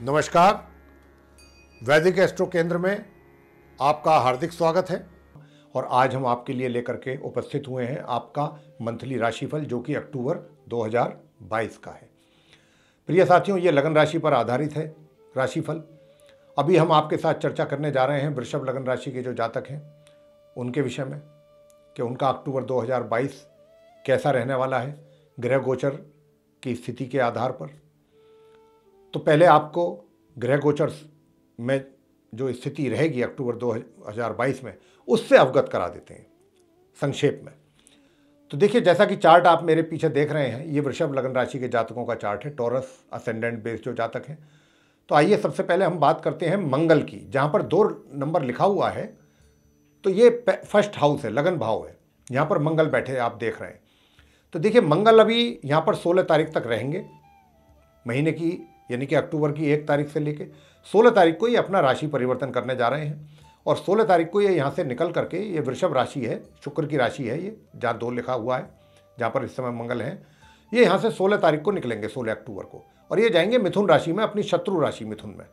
नमस्कार। वैदिक एस्ट्रो केंद्र में आपका हार्दिक स्वागत है और आज हम आपके लिए लेकर के उपस्थित हुए हैं आपका मंथली राशिफल जो कि अक्टूबर 2022 का है। प्रिय साथियों, ये लगन राशि पर आधारित है राशिफल। अभी हम आपके साथ चर्चा करने जा रहे हैं वृषभ लगन राशि के जो जातक हैं उनके विषय में कि उनका अक्टूबर 2022 कैसा रहने वाला है ग्रह गोचर की स्थिति के आधार पर। तो पहले आपको ग्रह गोचर में जो स्थिति रहेगी अक्टूबर 2022 में उससे अवगत करा देते हैं संक्षेप में। तो देखिए, जैसा कि चार्ट आप मेरे पीछे देख रहे हैं, ये वृषभ लगन राशि के जातकों का चार्ट है, टॉरस असेंडेंट बेस जो जातक हैं। तो आइए सबसे पहले हम बात करते हैं मंगल की, जहाँ पर 2 नंबर लिखा हुआ है। तो ये फर्स्ट हाउस है, लगन भाव है, यहाँ पर मंगल बैठे आप देख रहे हैं। तो देखिए, मंगल अभी यहाँ पर 16 तारीख तक रहेंगे महीने की, यानी कि अक्टूबर की 1 तारीख से लेके 16 तारीख को ये अपना राशि परिवर्तन करने जा रहे हैं। और 16 तारीख को ये यहाँ से निकल करके, ये वृषभ राशि है, शुक्र की राशि है, ये जहाँ 2 लिखा हुआ है, जहाँ पर इस समय मंगल है, ये यहाँ से 16 तारीख को निकलेंगे, 16 अक्टूबर को, और ये जाएंगे मिथुन राशि में, अपनी शत्रु राशि मिथुन में,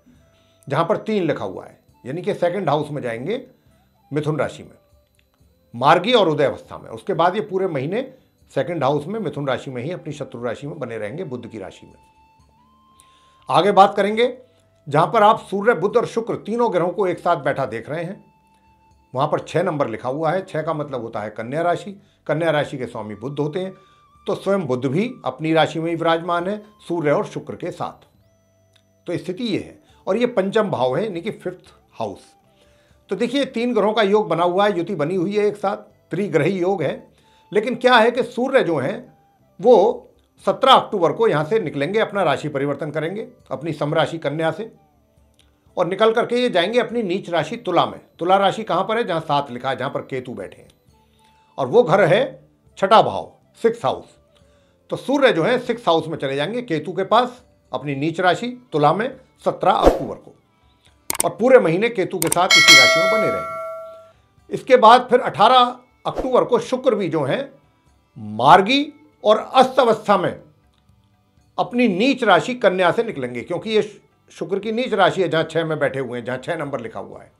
जहाँ पर 3 लिखा हुआ है, यानी कि सेकंड हाउस में जाएंगे मिथुन राशि में, मार्गी और उदय अवस्था में। उसके बाद ये पूरे महीने सेकंड हाउस में मिथुन राशि में ही अपनी शत्रु राशि में बने रहेंगे, बुध की राशि में। आगे बात करेंगे जहां पर आप सूर्य, बुध और शुक्र तीनों ग्रहों को एक साथ बैठा देख रहे हैं, वहां पर 6 नंबर लिखा हुआ है। 6 का मतलब होता है कन्या राशि। कन्या राशि के स्वामी बुध होते हैं, तो स्वयं बुध भी अपनी राशि में ही विराजमान है सूर्य और शुक्र के साथ। तो स्थिति ये है, और ये पंचम भाव है, यानी कि 5th हाउस। तो देखिए, 3 ग्रहों का योग बना हुआ है, युति बनी हुई है एक साथ, त्रिग्रही योग है। लेकिन क्या है कि सूर्य जो है वो 17 अक्टूबर को यहाँ से निकलेंगे, अपना राशि परिवर्तन करेंगे अपनी समराशि कन्या से, और निकल करके ये जाएंगे अपनी नीच राशि तुला में। तुला राशि कहाँ पर है? जहाँ 7 लिखा है, जहाँ पर केतु बैठे हैं, और वो घर है 6ठा भाव, 6th हाउस। तो सूर्य जो है 6th हाउस में चले जाएंगे केतु के पास, अपनी नीच राशि तुला में 17 अक्टूबर को, और पूरे महीने केतु के साथ इसी राशि में बने रहेंगे। इसके बाद फिर 18 अक्टूबर को शुक्र भी जो है मार्गी और अस्त अवस्था में अपनी नीच राशि कन्या से निकलेंगे, क्योंकि ये शुक्र की नीच राशि है, जहां 6 में बैठे हुए हैं, जहां 6 नंबर लिखा हुआ है।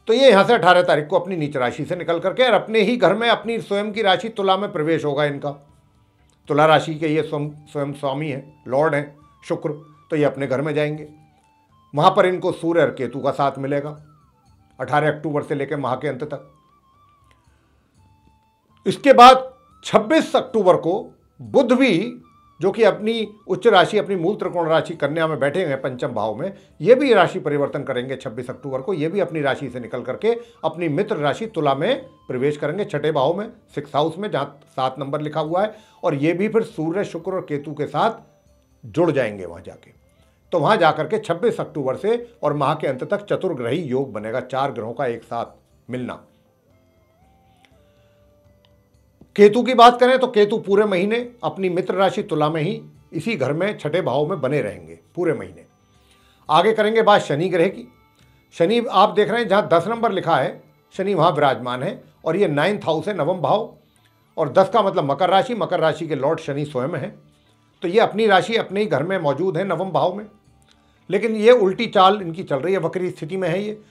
तो ये यहां से 18 तारीख को अपनी नीच राशि से निकल करके और अपने ही घर में अपनी स्वयं की राशि तुला में प्रवेश होगा इनका। तुला राशि के ये स्वयं स्वामी है, लॉर्ड है शुक्र, तो ये अपने घर में जाएंगे। वहां पर इनको सूर्य और केतु का साथ मिलेगा 18 अक्टूबर से लेकर माह के अंत तक। इसके बाद 26 अक्टूबर को बुध भी, जो कि अपनी उच्च राशि, अपनी मूल त्रिकोण राशि कन्या में बैठे हैं पंचम भाव में, ये भी राशि परिवर्तन करेंगे 26 अक्टूबर को। ये भी अपनी राशि से निकल करके अपनी मित्र राशि तुला में प्रवेश करेंगे, 6ठे भाव में, 6th हाउस में, जहाँ 7 नंबर लिखा हुआ है। और ये भी फिर सूर्य, शुक्र और केतु के साथ जुड़ जाएंगे वहाँ जाके। तो वहाँ जाकर के 26 अक्टूबर से और माह के अंत तक चतुर्ग्रही योग बनेगा, 4 ग्रहों का एक साथ मिलना। केतु की बात करें तो केतु पूरे महीने अपनी मित्र राशि तुला में ही, इसी घर में 6ठे भाव में बने रहेंगे पूरे महीने। आगे करेंगे बात शनि ग्रह की। शनि आप देख रहे हैं जहां 10 नंबर लिखा है, शनि वहां विराजमान है, और ये 9th हाउस है, नवम भाव, और 10 का मतलब मकर राशि। मकर राशि के लॉर्ड शनि स्वयं है, तो ये अपनी राशि अपने ही घर में मौजूद है, नवम भाव में। लेकिन ये उल्टी चाल इनकी चल रही है, वक्री स्थिति में है। ये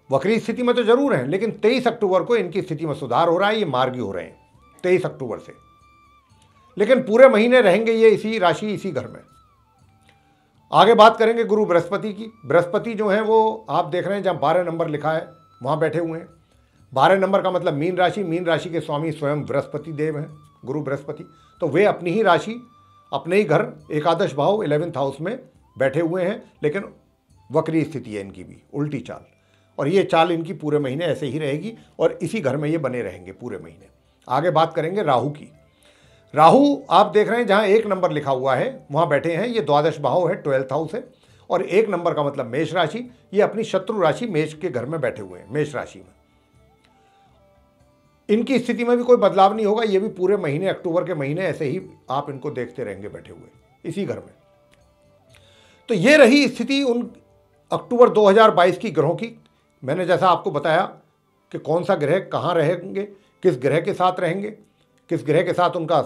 वक्री स्थिति में तो जरूर है, लेकिन 23 अक्टूबर को इनकी स्थिति में सुधार हो रहा है, ये मार्गी हो रहे हैं 23 अक्टूबर से। लेकिन पूरे महीने रहेंगे ये इसी राशि, इसी घर में। आगे बात करेंगे गुरु बृहस्पति की। बृहस्पति जो है वो आप देख रहे हैं जहां 12 नंबर लिखा है वहां बैठे हुए हैं। 12 नंबर का मतलब मीन राशि। मीन राशि के स्वामी स्वयं बृहस्पति देव हैं, गुरु बृहस्पति। तो वे अपनी ही राशि, अपने ही घर, एकादश भाव 11th हाउस में बैठे हुए हैं। लेकिन वक्री स्थिति है इनकी भी, उल्टी चाल, और ये चाल इनकी पूरे महीने ऐसे ही रहेगी, और इसी घर में ये बने रहेंगे पूरे महीने। आगे बात करेंगे राहु की। राहु आप देख रहे हैं जहां 1 नंबर लिखा हुआ है वहां बैठे हैं, ये द्वादश भाव है, 12th हाउस है, और 1 नंबर का मतलब मेष राशि। ये अपनी शत्रु राशि मेष के घर में बैठे हुए हैं, मेष राशि में। इनकी स्थिति में भी कोई बदलाव नहीं होगा, ये भी पूरे महीने, अक्टूबर के महीने ऐसे ही आप इनको देखते रहेंगे बैठे हुए इसी घर में। तो ये रही स्थिति उन अक्टूबर 2022 की ग्रहों की। मैंने जैसा आपको बताया कि कौन सा ग्रह कहाँ रहेंगे, किस ग्रह के साथ रहेंगे, किस ग्रह के साथ उनका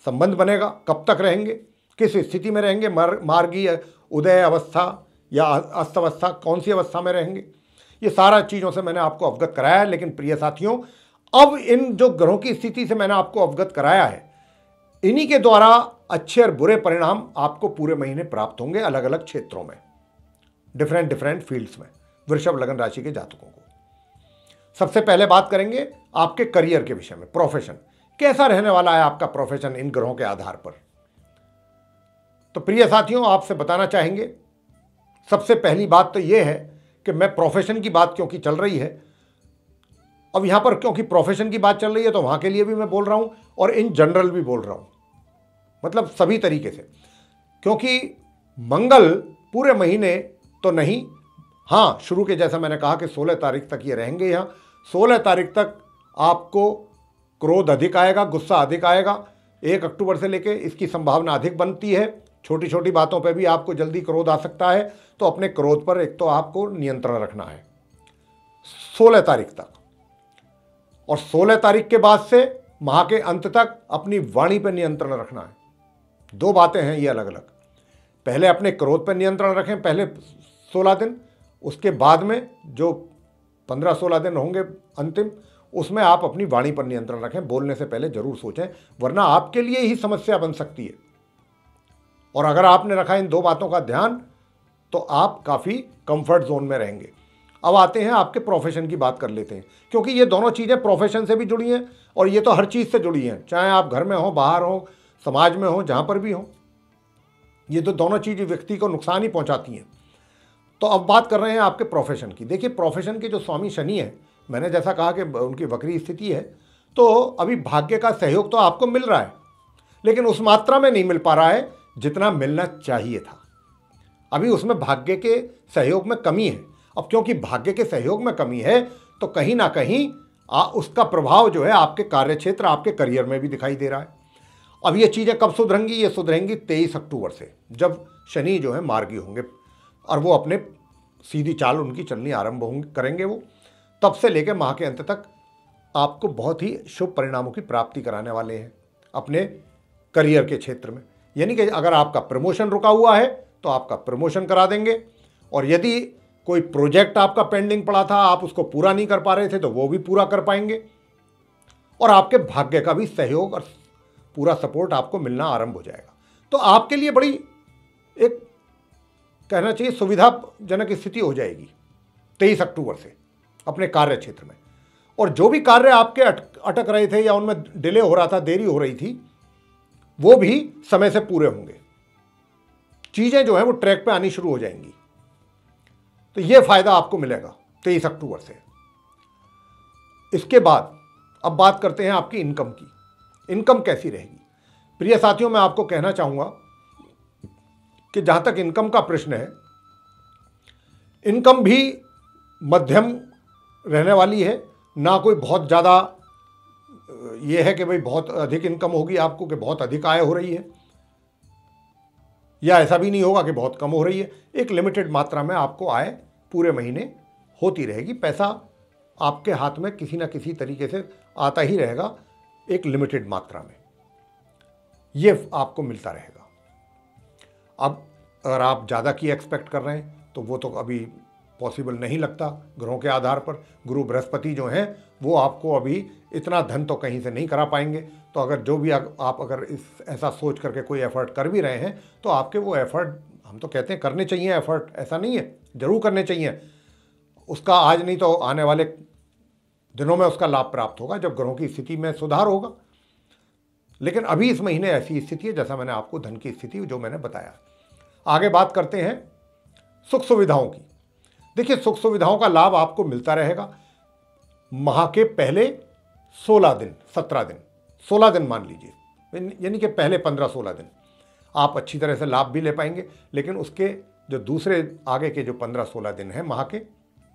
संबंध बनेगा, कब तक रहेंगे, किस स्थिति में रहेंगे, मार्गी उदय अवस्था या अस्त अवस्था, कौन सी अवस्था में रहेंगे, ये सारा चीज़ों से मैंने आपको अवगत कराया है। लेकिन प्रिय साथियों, अब इन जो ग्रहों की स्थिति से मैंने आपको अवगत कराया है, इन्हीं के द्वारा अच्छे और बुरे परिणाम आपको पूरे महीने प्राप्त होंगे अलग अलग क्षेत्रों में, डिफरेंट फील्ड्स में, वृषभ लगन राशि के जातकों को। सबसे पहले बात करेंगे आपके करियर के विषय में। प्रोफेशन कैसा रहने वाला है आपका प्रोफेशन इन ग्रहों के आधार पर। तो प्रिय साथियों, आपसे बताना चाहेंगे, सबसे पहली बात तो यह है कि मैं प्रोफेशन की बात क्योंकि चल रही है, अब यहां पर क्योंकि प्रोफेशन की बात चल रही है तो वहां के लिए भी मैं बोल रहा हूं और इन जनरल भी बोल रहा हूं, मतलब सभी तरीके से, क्योंकि मंगल पूरे महीने तो नहीं, हाँ शुरू के जैसा मैंने कहा कि 16 तारीख तक ये रहेंगे यहाँ। 16 तारीख तक आपको क्रोध अधिक आएगा, गुस्सा अधिक आएगा। 1 अक्टूबर से लेके इसकी संभावना अधिक बनती है। छोटी छोटी बातों पे भी आपको जल्दी क्रोध आ सकता है, तो अपने क्रोध पर एक तो आपको नियंत्रण रखना है 16 तारीख तक। और 16 तारीख के बाद से माह के अंत तक अपनी वाणी पर नियंत्रण रखना है। 2 बातें हैं ये अलग अलग। पहले अपने क्रोध पर नियंत्रण रखें पहले 16 दिन, उसके बाद में जो 15-16 दिन होंगे अंतिम, उसमें आप अपनी वाणी पर नियंत्रण रखें। बोलने से पहले जरूर सोचें, वरना आपके लिए ही समस्या बन सकती है। और अगर आपने रखा इन 2 बातों का ध्यान, तो आप काफ़ी कंफर्ट जोन में रहेंगे। अब आते हैं आपके प्रोफेशन की बात कर लेते हैं, क्योंकि ये दोनों चीज़ें प्रोफेशन से भी जुड़ी हैं और ये तो हर चीज़ से जुड़ी हैं, चाहे आप घर में हो, बाहर हो, समाज में हो, जहाँ पर भी हो। ये तो दोनों चीज़ें व्यक्ति को नुकसान ही पहुँचाती हैं। तो अब बात कर रहे हैं आपके प्रोफेशन की। देखिए, प्रोफेशन के जो स्वामी शनि है, मैंने जैसा कहा कि उनकी वक्री स्थिति है, तो अभी भाग्य का सहयोग तो आपको मिल रहा है, लेकिन उस मात्रा में नहीं मिल पा रहा है जितना मिलना चाहिए था। अभी उसमें भाग्य के सहयोग में कमी है। अब क्योंकि भाग्य के सहयोग में कमी है, तो कहीं ना कहीं उसका प्रभाव जो है आपके कार्यक्षेत्र, आपके करियर में भी दिखाई दे रहा है। अब ये चीज़ें कब सुधरेंगी? ये सुधरेंगी 23 अक्टूबर से, जब शनि जो है मार्गी होंगे और वो अपने सीधी चाल उनकी चलनी आरंभ करेंगे। वो तब से लेकर माह के अंत तक आपको बहुत ही शुभ परिणामों की प्राप्ति कराने वाले हैं अपने करियर के क्षेत्र में। यानी कि अगर आपका प्रमोशन रुका हुआ है तो आपका प्रमोशन करा देंगे, और यदि कोई प्रोजेक्ट आपका पेंडिंग पड़ा था, आप उसको पूरा नहीं कर पा रहे थे, तो वो भी पूरा कर पाएंगे। और आपके भाग्य का भी सहयोग और पूरा सपोर्ट आपको मिलना आरंभ हो जाएगा। तो आपके लिए बड़ी एक कहना चाहिए सुविधाजनक स्थिति हो जाएगी 23 अक्टूबर से अपने कार्य क्षेत्र में। और जो भी कार्य आपके अटक रहे थे या उनमें डिले हो रहा था, देरी हो रही थी, वो भी समय से पूरे होंगे। चीजें जो है वो ट्रैक पे आनी शुरू हो जाएंगी। तो ये फायदा आपको मिलेगा 23 अक्टूबर से। इसके बाद अब बात करते हैं आपकी इनकम की। इनकम कैसी रहेगी? प्रिय साथियों, मैं आपको कहना चाहूंगा कि जहां तक इनकम का प्रश्न है, इनकम भी मध्यम रहने वाली है। ना कोई बहुत ज़्यादा ये है कि भाई बहुत अधिक इनकम होगी आपको, कि बहुत अधिक आय हो रही है, या ऐसा भी नहीं होगा कि बहुत कम हो रही है। एक लिमिटेड मात्रा में आपको आय पूरे महीने होती रहेगी। पैसा आपके हाथ में किसी ना किसी तरीके से आता ही रहेगा, एक लिमिटेड मात्रा में ये आपको मिलता रहेगा। अब अगर आप ज़्यादा की एक्सपेक्ट कर रहे हैं तो वो तो अभी पॉसिबल नहीं लगता ग्रहों के आधार पर। गुरु बृहस्पति जो हैं वो आपको अभी इतना धन तो कहीं से नहीं करा पाएंगे। तो अगर जो भी आप अगर ऐसा सोच करके कोई एफर्ट कर भी रहे हैं, तो आपके वो एफर्ट, हम तो कहते हैं करने चाहिए एफर्ट, ऐसा नहीं है, जरूर करने चाहिए। उसका आज नहीं तो आने वाले दिनों में उसका लाभ प्राप्त होगा जब ग्रहों की स्थिति में सुधार होगा। लेकिन अभी इस महीने ऐसी स्थिति है जैसा मैंने आपको धन की स्थिति जो मैंने बताया। आगे बात करते हैं सुख सुविधाओं की। देखिए, सुख सुविधाओं का लाभ आपको मिलता रहेगा माह के पहले 16 दिन, 17 दिन, 16 दिन मान लीजिए, यानी कि पहले 15-16 दिन आप अच्छी तरह से लाभ भी ले पाएंगे। लेकिन उसके जो दूसरे आगे के जो 15-16 दिन हैं माह के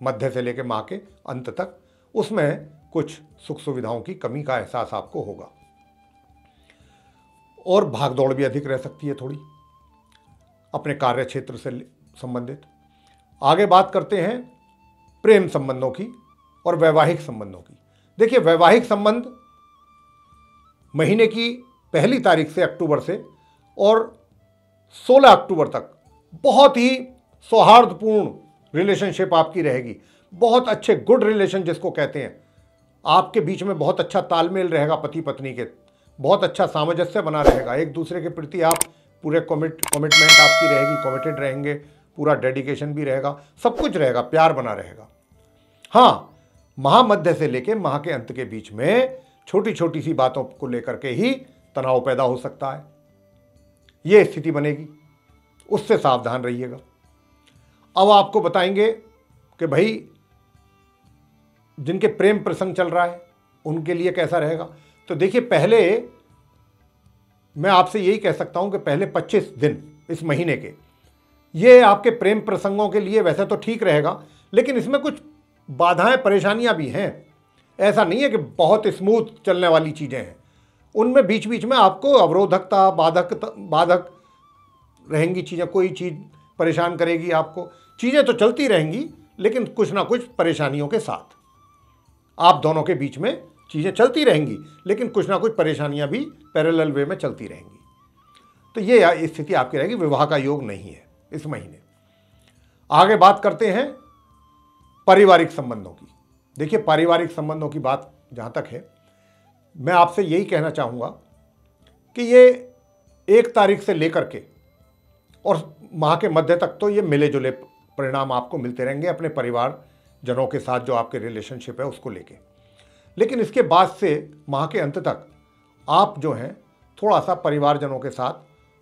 मध्य से लेकर माह के अंत तक, उसमें कुछ सुख सुविधाओं की कमी का एहसास आपको होगा और भागदौड़ भी अधिक रह सकती है थोड़ी अपने कार्य क्षेत्र से संबंधित। आगे बात करते हैं प्रेम संबंधों की और वैवाहिक संबंधों की। देखिए, वैवाहिक संबंध महीने की पहली तारीख से अक्टूबर से और 16 अक्टूबर तक बहुत ही सौहार्दपूर्ण रिलेशनशिप आपकी रहेगी, बहुत अच्छे गुड रिलेशन जिसको कहते हैं, आपके बीच में बहुत अच्छा तालमेल रहेगा, पति पत्नी के बहुत अच्छा सामंजस्य बना रहेगा, एक दूसरे के प्रति आप पूरे कमिटमेंट आपकी रहेगी, कमिटेड रहेंगे, पूरा डेडिकेशन भी रहेगा, सब कुछ रहेगा, प्यार बना रहेगा। हाँ, महामध्य से लेकर माह के अंत के बीच में छोटी छोटी सी बातों को लेकर के ही तनाव पैदा हो सकता है, यह स्थिति बनेगी, उससे सावधान रहिएगा। अब आपको बताएंगे कि भाई जिनके प्रेम प्रसंग चल रहा है उनके लिए कैसा रहेगा। तो देखिए, पहले मैं आपसे यही कह सकता हूं कि पहले 25 दिन इस महीने के ये आपके प्रेम प्रसंगों के लिए वैसे तो ठीक रहेगा, लेकिन इसमें कुछ बाधाएं परेशानियां भी हैं। ऐसा नहीं है कि बहुत स्मूथ चलने वाली चीज़ें हैं, उनमें बीच बीच में आपको अवरोधकता, बाधक रहेंगी चीज़ें, कोई चीज़ परेशान करेगी आपको। चीज़ें तो चलती रहेंगी लेकिन कुछ ना कुछ परेशानियों के साथ आप दोनों के बीच में चीज़ें चलती रहेंगी, लेकिन कुछ ना कुछ परेशानियां भी पैरेलल वे में चलती रहेंगी। तो ये स्थिति आपकी रहेगी, विवाह का योग नहीं है इस महीने। आगे बात करते हैं पारिवारिक संबंधों की। देखिए, पारिवारिक संबंधों की बात जहाँ तक है, मैं आपसे यही कहना चाहूँगा कि ये 1 तारीख से लेकर के और माह के मध्य तक तो ये मिले जुले परिणाम आपको मिलते रहेंगे अपने परिवार जनों के साथ, जो आपके रिलेशनशिप है उसको लेके। लेकिन इसके बाद से माह के अंत तक आप जो हैं थोड़ा सा परिवारजनों के साथ,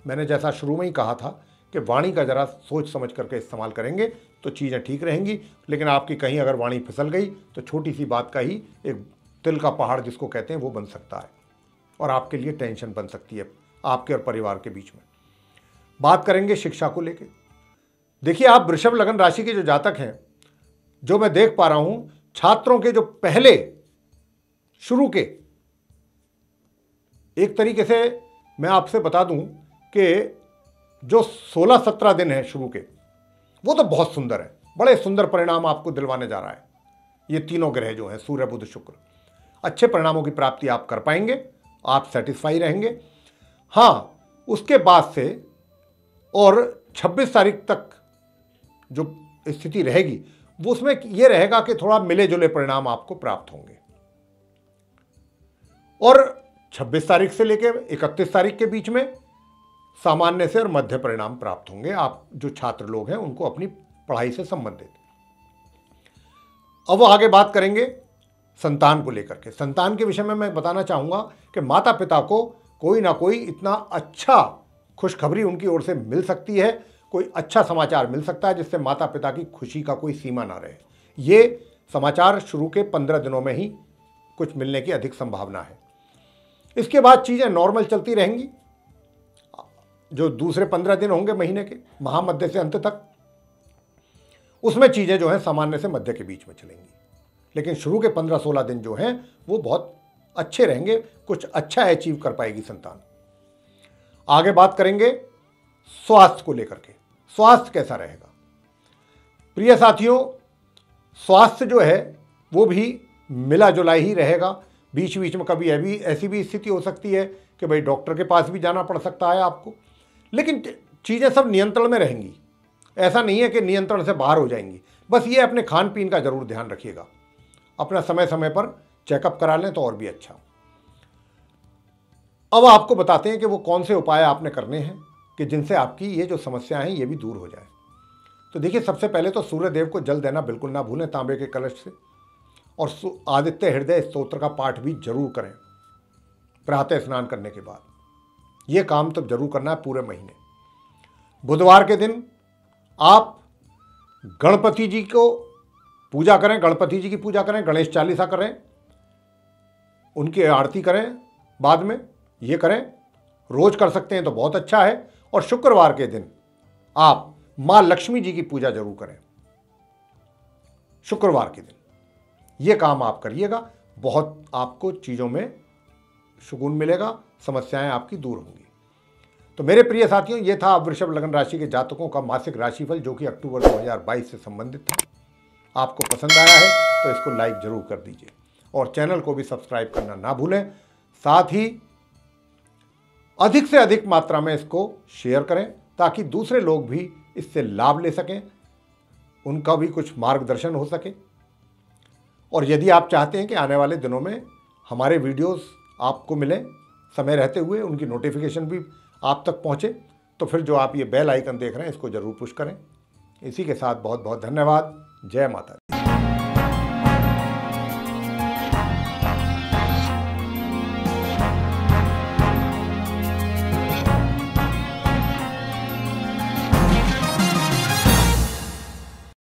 मैंने जैसा शुरू में ही कहा था कि वाणी का ज़रा सोच समझ करके इस्तेमाल करेंगे तो चीज़ें ठीक रहेंगी। लेकिन आपकी कहीं अगर वाणी फिसल गई तो छोटी सी बात का ही एक तिल का पहाड़ जिसको कहते हैं वो बन सकता है, और आपके लिए टेंशन बन सकती है आपके और परिवार के बीच में। बात करेंगे शिक्षा को लेके। देखिए, आप वृषभ लग्न राशि के जो जातक हैं, जो मैं देख पा रहा हूं, छात्रों के जो पहले शुरू के, एक तरीके से मैं आपसे बता दूं कि जो 16-17 दिन है शुरू के, वो तो बहुत सुंदर है, बड़े सुंदर परिणाम आपको दिलवाने जा रहा है। ये तीनों ग्रह जो हैं, सूर्य बुध शुक्र, अच्छे परिणामों की प्राप्ति आप कर पाएंगे, आप सेटिस्फाई रहेंगे। हाँ, उसके बाद से और 26 तारीख तक जो स्थिति रहेगी वो उसमें यह रहेगा कि थोड़ा मिले जुले परिणाम आपको प्राप्त होंगे, और 26 तारीख से लेकर 31 तारीख के बीच में सामान्य से और मध्य परिणाम प्राप्त होंगे आप जो छात्र लोग हैं उनको अपनी पढ़ाई से संबंधित। अब वो आगे बात करेंगे संतान को लेकर के। संतान के विषय में मैं बताना चाहूंगा कि माता पिता को कोई ना कोई इतना अच्छा खुशखबरी उनकी ओर से मिल सकती है, कोई अच्छा समाचार मिल सकता है जिससे माता पिता की खुशी का कोई सीमा ना रहे। ये समाचार शुरू के 15 दिनों में ही कुछ मिलने की अधिक संभावना है। इसके बाद चीज़ें नॉर्मल चलती रहेंगी। जो दूसरे 15 दिन होंगे महीने के, महामध्य से अंत तक, उसमें चीज़ें जो हैं सामान्य से मध्य के बीच में चलेंगी। लेकिन शुरू के 15-16 दिन जो हैं वो बहुत अच्छे रहेंगे, कुछ अच्छा अचीव कर पाएगी संतान। आगे बात करेंगे स्वास्थ्य को लेकर के। स्वास्थ्य कैसा रहेगा? प्रिय साथियों, स्वास्थ्य जो है वो भी मिला जुला ही रहेगा। बीच बीच में कभी ऐसी भी स्थिति हो सकती है कि भाई डॉक्टर के पास भी जाना पड़ सकता है आपको, लेकिन चीज़ें सब नियंत्रण में रहेंगी। ऐसा नहीं है कि नियंत्रण से बाहर हो जाएंगी। बस ये अपने खान पीन का जरूर ध्यान रखिएगा, अपना समय समय पर चेकअप करा लें तो और भी अच्छा। अब आपको बताते हैं कि वो कौन से उपाय आपने करने हैं कि जिनसे आपकी ये जो समस्याएं हैं ये भी दूर हो जाए। तो देखिए, सबसे पहले तो सूर्य देव को जल देना बिल्कुल ना भूलें तांबे के कलश से, और आदित्य हृदय स्तोत्र का पाठ भी जरूर करें प्रातः स्नान करने के बाद। ये काम तो जरूर करना है पूरे महीने। बुधवार के दिन आप गणपति जी को पूजा करें, गणपति जी की पूजा करें, गणेश चालीसा करें, उनकी आरती करें बाद में, ये करें। रोज कर सकते हैं तो बहुत अच्छा है। और शुक्रवार के दिन आप मां लक्ष्मी जी की पूजा जरूर करें शुक्रवार के दिन। ये काम आप करिएगा, बहुत आपको चीज़ों में सुकून मिलेगा, समस्याएं आपकी दूर होंगी। तो मेरे प्रिय साथियों, ये था वृषभ लग्न राशि के जातकों का मासिक राशिफल जो कि अक्टूबर 2022 से संबंधित था। आपको पसंद आया है तो इसको लाइक जरूर कर दीजिए और चैनल को भी सब्सक्राइब करना ना भूलें। साथ ही अधिक से अधिक मात्रा में इसको शेयर करें ताकि दूसरे लोग भी इससे लाभ ले सकें, उनका भी कुछ मार्गदर्शन हो सके। और यदि आप चाहते हैं कि आने वाले दिनों में हमारे वीडियोस आपको मिलें समय रहते हुए, उनकी नोटिफिकेशन भी आप तक पहुंचे, तो फिर जो आप ये बेल आइकन देख रहे हैं इसको ज़रूर पुश करें। इसी के साथ बहुत बहुत धन्यवाद। जय माता दी।